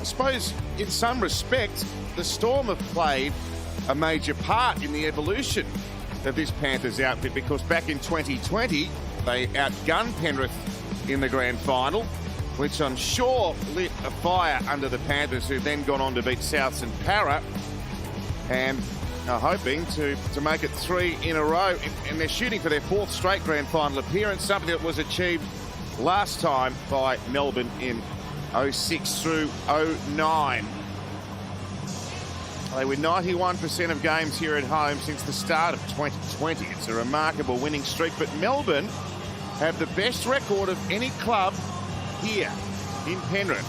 I suppose in some respects, the Storm have played a major part in the evolution of this Panthers outfit, because back in 2020, they outgunned Penrith in the grand final, which I'm sure lit a fire under the Panthers, who've then gone on to beat Souths and Para, and are hoping to make it 3 in a row. And they're shooting for their 4th straight grand final appearance, something that was achieved last time by Melbourne in 06 through 09. They win 91% of games here at home since the start of 2020. It's a remarkable winning streak, but Melbourne have the best record of any club here in Penrith.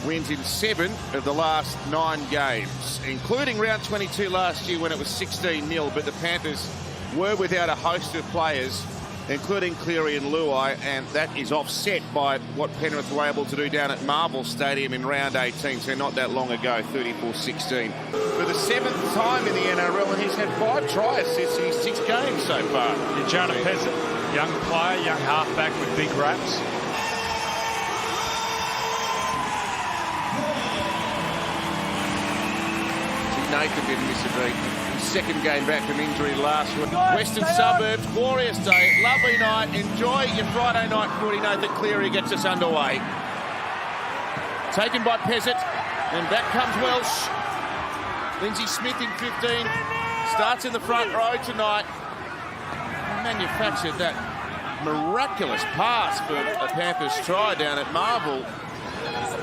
Wins in 7 of the last 9 games, including round 22 last year when it was 16-0, but the Panthers were without a host of players, including Cleary and Luai, and that is offset by what Penrith were able to do down at Marvel Stadium in round 18, so not that long ago, 34-16. For the 7th time in the NRL, and he's had 5 try assists in his 6 games so far. Jonah Pezzett, young player, young halfback with big raps. Nathan didn't miss a beat. His 2nd game back from injury last week. Western Suburbs, glorious day, lovely night. Enjoy your Friday night footy. Nathan Cleary gets us underway. Taken by Pezzett, and back comes Welsh. Lindsay Smith in 15, starts in the front row tonight. Manufactured that miraculous pass for a Panthers try down at Marvel.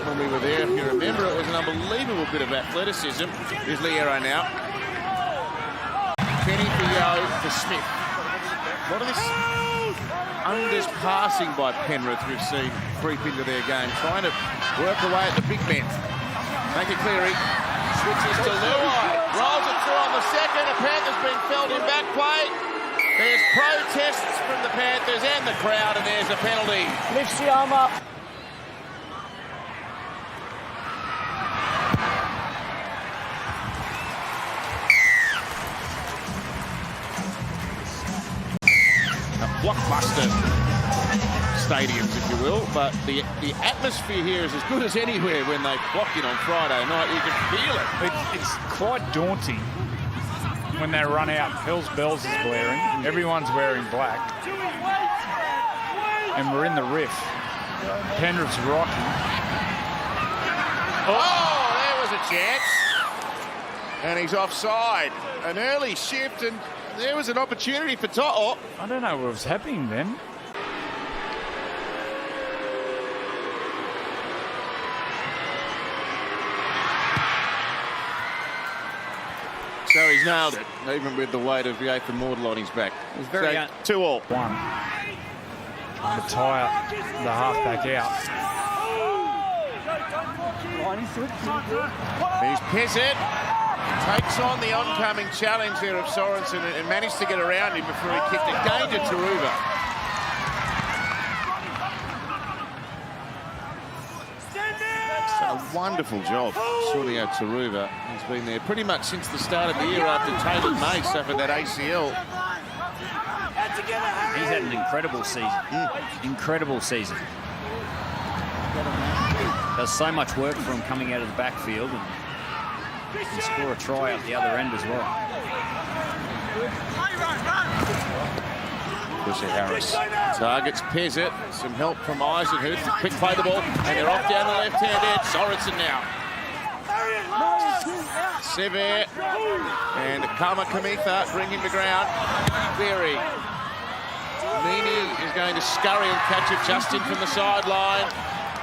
When we were there, if you remember, it was an unbelievable bit of athleticism. Here's Liero now. Kenny for Yo for Smith. A lot of this unders passing by Penrith we've seen creep into their game, trying to work away at the big men. Make it Cleary. Switches to Luai. Rolls it through on the second. The Panthers been felled in back play. There's protests from the Panthers and the crowd, and there's a penalty. Lifts the arm up. Blockbuster stadiums, if you will, but the atmosphere here is as good as anywhere when they clock in on Friday night. You can feel it. It's quite daunting when they run out. Hell's Bells is blaring. Everyone's wearing black. And we're in the riff. Penrith's rocking. Oh, there was a chance. And he's offside. An early shift, and there was an opportunity for To'o. I don't know what was happening then. So he's nailed it, even with the weight of the 8th Immortal on his back. It was very 2-2. One. Trying to tire the halfback out. Here's Pezzett. Takes on the oncoming challenge there of Sorensen and managed to get around him before he kicked it. Gain to Taruva. A wonderful job, sorting out Taruva. He's been there pretty much since the start of the year after Taylor May suffered that ACL. He's had an incredible season. Incredible season. Does so much work for him coming out of the backfield, and can score a try up the other end as well. Bushy Harris targets Pezzett. Some help from Eisenhuth. Quick play the ball, and they're off down the left-hand edge. Sorensen now. Sever and Kama Kamitha bring him to ground. Berry. Meany is going to scurry and catch it just in from the sideline.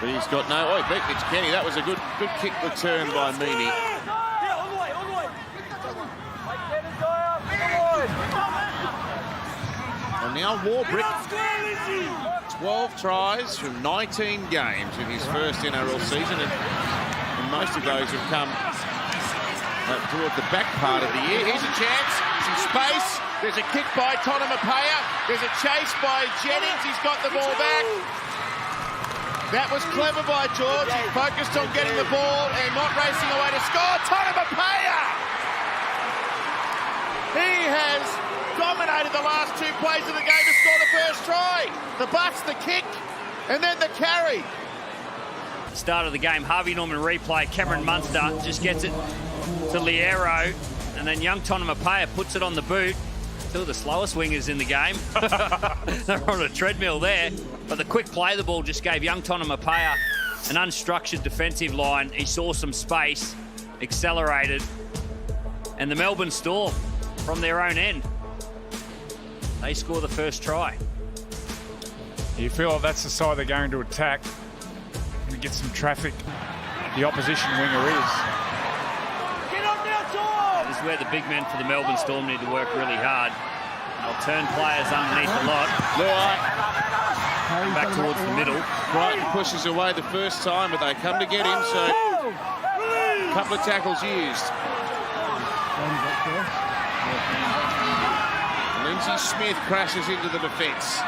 But he's got no... Oh, he beat Mitch Kenny. That was a good kick return by Meany. And now Warbrick, 12 tries from 19 games in his first NRL season, and most of those have come toward the back part of the year. Here's a chance, some space, there's a kick by Tonamapaya, there's a chase by Jennings, he's got the ball back. That was clever by George, he focused on getting the ball and not racing away to score. Tonamapaya! He has dominated the last 2 plays of the game to score the first try. The bust, the kick, and then the carry. Start of the game, Harvey Norman replay. Cameron Munster just gets it to Liero, and then young Tonamapea puts it on the boot. Two of the slowest wingers in the game. They're on a treadmill there, but the quick play of the ball just gave young Tonamapea an unstructured defensive line. He saw some space, accelerated, and the Melbourne Storm, from their own end, they score the first try. You feel like that's the side they're going to attack and get some traffic. The opposition winger is. This is where the big men for the Melbourne Storm need to work really hard. They'll turn players underneath a lot. Back towards the middle. Brighton pushes away the first time, but they come to get him, so a couple of tackles used. Lindsay Smith crashes into the defence.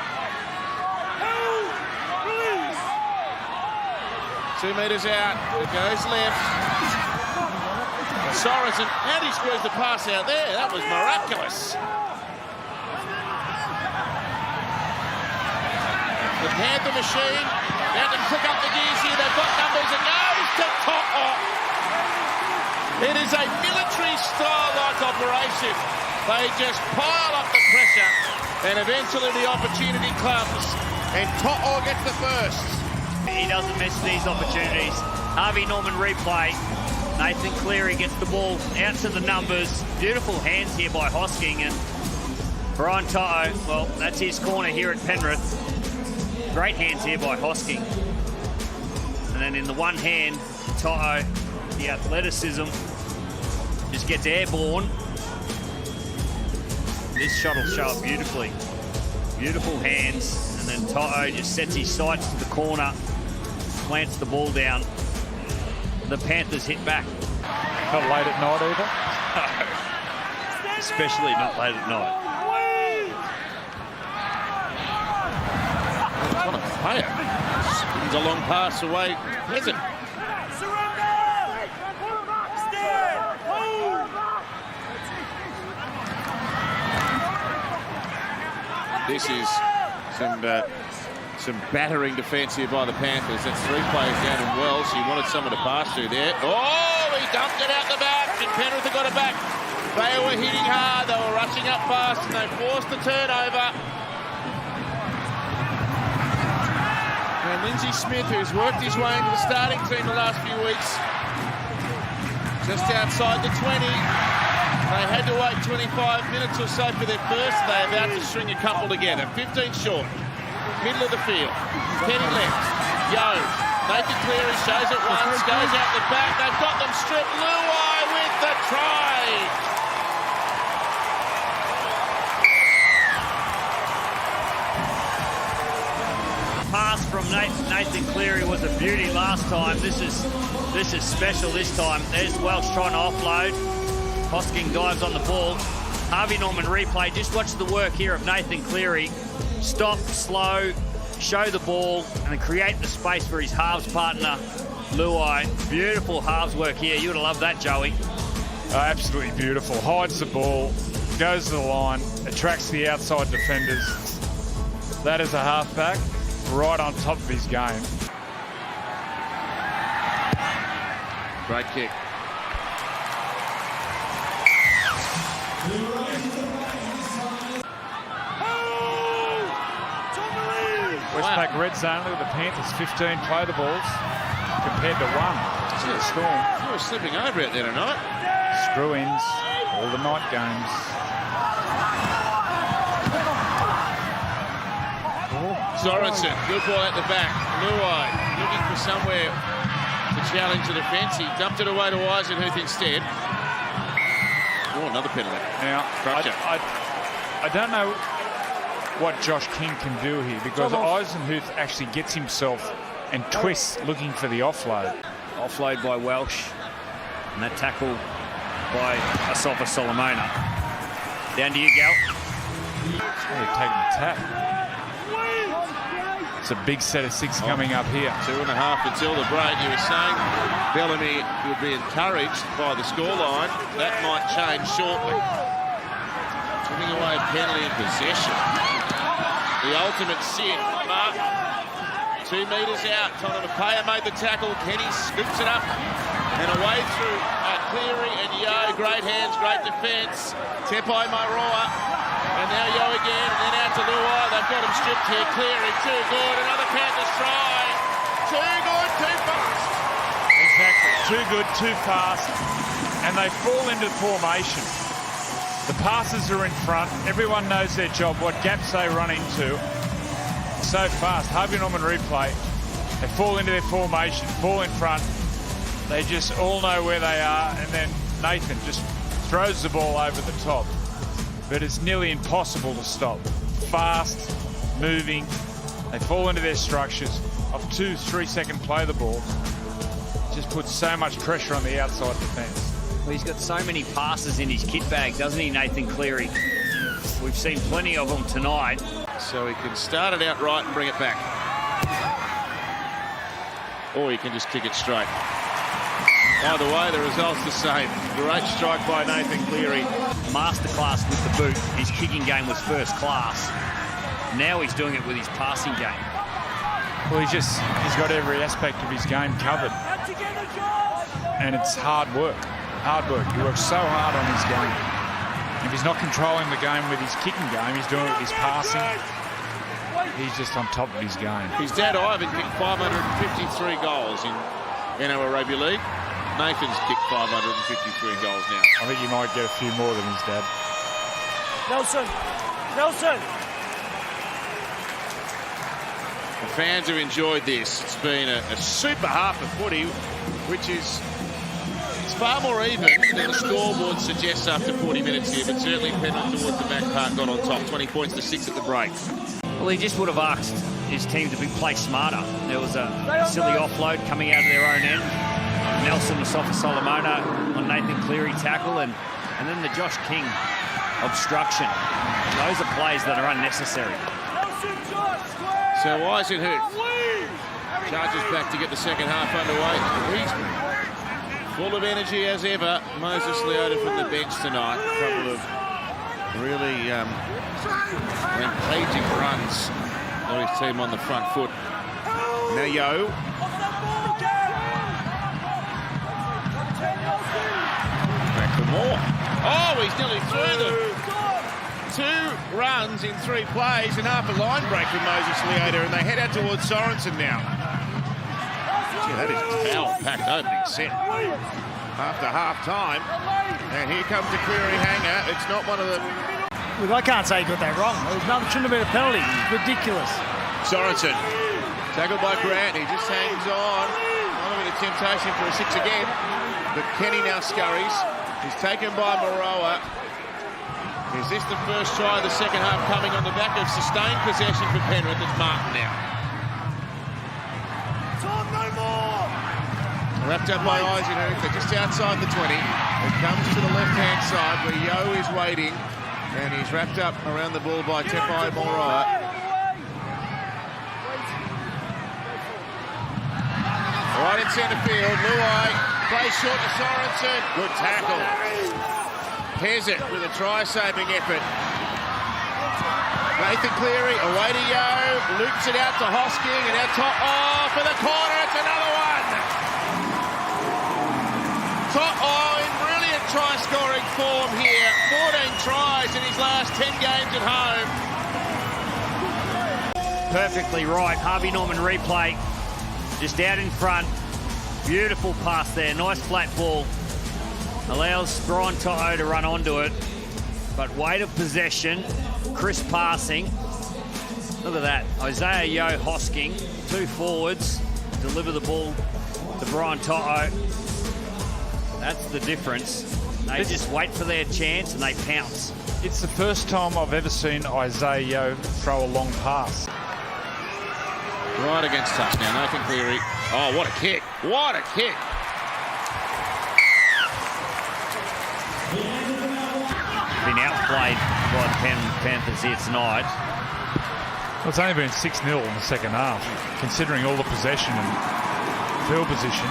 2 metres out, it goes left. Sorensen, how did he squeeze the pass out there? That was miraculous. The Panther machine, about to click up the gears here. They've got numbers. It goes to To'o. It is a military-style-like operation. They just pile up the pressure, and eventually the opportunity comes, and To'o gets the first. He doesn't miss these opportunities. Harvey Norman replay. Nathan Cleary gets the ball out to the numbers. Beautiful hands here by Hosking, and Brian To'o, well, that's his corner here at Penrith. Great hands here by Hosking. And then in the one hand, To'o, the athleticism, just gets airborne. This shot will show up beautifully. Beautiful hands, and then To'o just sets his sights to the corner, plants the ball down. The Panthers hit back. Not late at night either. No. Especially not late at night. Spins a long pass away. Pleasant. This is some battering defence here by the Panthers. That's 3 players down in Wells. He wanted someone to pass through there. Oh, he dumped it out the back, and Penrith have got it back. They were hitting hard. They were rushing up fast, and they forced the turnover. And Lindsay Smith, who's worked his way into the starting team the last few weeks, just outside the 20. They had to wait 25 minutes or so for their first. They're about to string a couple together. 15 short. Middle of the field. Kenny left. Yo. Nathan Cleary shows it once. Goes out the back. They've got them stripped. Luai with the try. Pass from Nathan Cleary was a beauty last time. This is special this time. There's Welsh trying to offload. Hosking dives on the ball. Harvey Norman replay. Just watch the work here of Nathan Cleary. Stop, slow, show the ball, and then create the space for his halves partner, Luai. Beautiful halves work here. You would have loved that, Joey. Absolutely beautiful. Hides the ball, goes to the line, attracts the outside defenders. That is a halfback right on top of his game. Great kick. Westpac red zone. Look at the Panthers, 15 play the balls compared to 1 to the Storm. You were slipping over out there tonight. Screw-ins, all the night games. Sorensen, good ball at the back. Luai looking for somewhere to challenge the defence. He dumped it away to Eisenhuth instead. Oh, another penalty. Now, I don't know what Josh King can do here, because Eisenhuth actually gets himself and twists looking for the offload. Offload by Welsh, and that tackle by Asafa Solomona. Down to you, Gal. They're taking the tap. It's a big set of 6 coming up here. 2.5 until the break. You were saying Bellamy would be encouraged by the scoreline. That might change shortly. Giving away a penalty in possession. The ultimate sit. Mark 2 metres out. Tonamapaya made the tackle. Kenny scoops it up and away through Cleary and Yo. Great hands, great defence. Tepai Mairoa. And now Yo again, and then out to Luai. They've got him stripped here. Cleary, too good. Another Panthers try. Too good, too fast. Exactly. Too good, too fast. And they fall into formation. The passes are in front. Everyone knows their job, what gaps they run into. So fast. Harvey Norman replay. They fall into their formation, fall in front. They just all know where they are. And then Nathan just throws the ball over the top. But it's nearly impossible to stop. Fast, moving. They fall into their structures. Off 2-3 second play the ball. Just puts so much pressure on the outside defence. Well, he's got so many passes in his kit bag, doesn't he, Nathan Cleary? We've seen plenty of them tonight. So he can start it out right and bring it back. Or he can just kick it straight. Either way, the result's the same. Great strike by Nathan Cleary. Masterclass with the boot. His kicking game was first class. Now he's doing it with his passing game. Well, he's got every aspect of his game covered. And it's hard work. Hard work. He works so hard on his game. If he's not controlling the game with his kicking game, he's doing it with his passing. He's just on top of his game. His dad, Ivan, kicked 553 goals in NRL Rugby League. Nathan's kicked 553 goals now. I think he might get a few more than his dad. Nelson! The fans have enjoyed this. It's been a super half of footy, which is far more even than the scoreboard suggests after 40 minutes here, but certainly Penrith towards the back part got on top. 20 points to 6 at the break. Well, he just would have asked his team to play smarter. There was a silly offload coming out of their own end. Nelson Musafa Solomona on Nathan Cleary tackle, and then the Josh King obstruction. Those are plays that are unnecessary. So Eisenhuth charges back to get the second half underway. He's full of energy as ever. Moses Leota from the bench tonight. A couple of really rampaging runs on his team on the front foot. Now Yo. Back for more. Oh, he's nearly through them. 2 runs in 3 plays and half a line break with Moses Leota, and they head out towards Sorensen now. Gee, that is a power-packed opening set. After half-time, and here comes the Cleary hanger. It's not one of the... Look, I can't say he got that wrong. Shouldn't have been a penalty. It's ridiculous. Sorensen, tackled by Grant. He just hangs on. A bit of temptation for a 6 again. But Kenny now scurries. He's taken by Mairoa. Is this the first try of the second half coming on the back of sustained possession for Penrith? It's Martin now. Wrapped up by Eisenhuth. They're just outside the 20. It comes to the left-hand side where Yo is waiting. And he's wrapped up around the ball by Tepai Mairoa. Right in centre field. Luai plays short to Sorensen. Good tackle. Here's it with a try-saving effort. Nathan Cleary away to Yo. Loops it out to Hosking and out top. Oh, for the corner. It's another one. In brilliant try-scoring form here. 14 tries in his last 10 games at home. Perfectly right. Harvey Norman replay. Just out in front. Beautiful pass there. Nice flat ball. Allows Brian To'o to run onto it. But weight of possession. Crisp passing. Look at that. Isaiah Yo Hosking. 2 forwards. Deliver the ball to Brian To'o. That's the difference. They just wait for their chance and they pounce. It's the first time I've ever seen Isaiah Yo throw a long pass. Right against touch now. Nathan Cleary. Oh, what a kick. What a kick. Been outplayed by the Penrith Panthers here tonight. Well, it's only been 6-0 in the second half, considering all the possession and field position.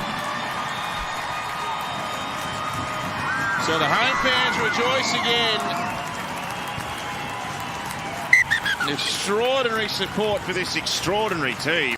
So the home fans rejoice again. Extraordinary support for this extraordinary team.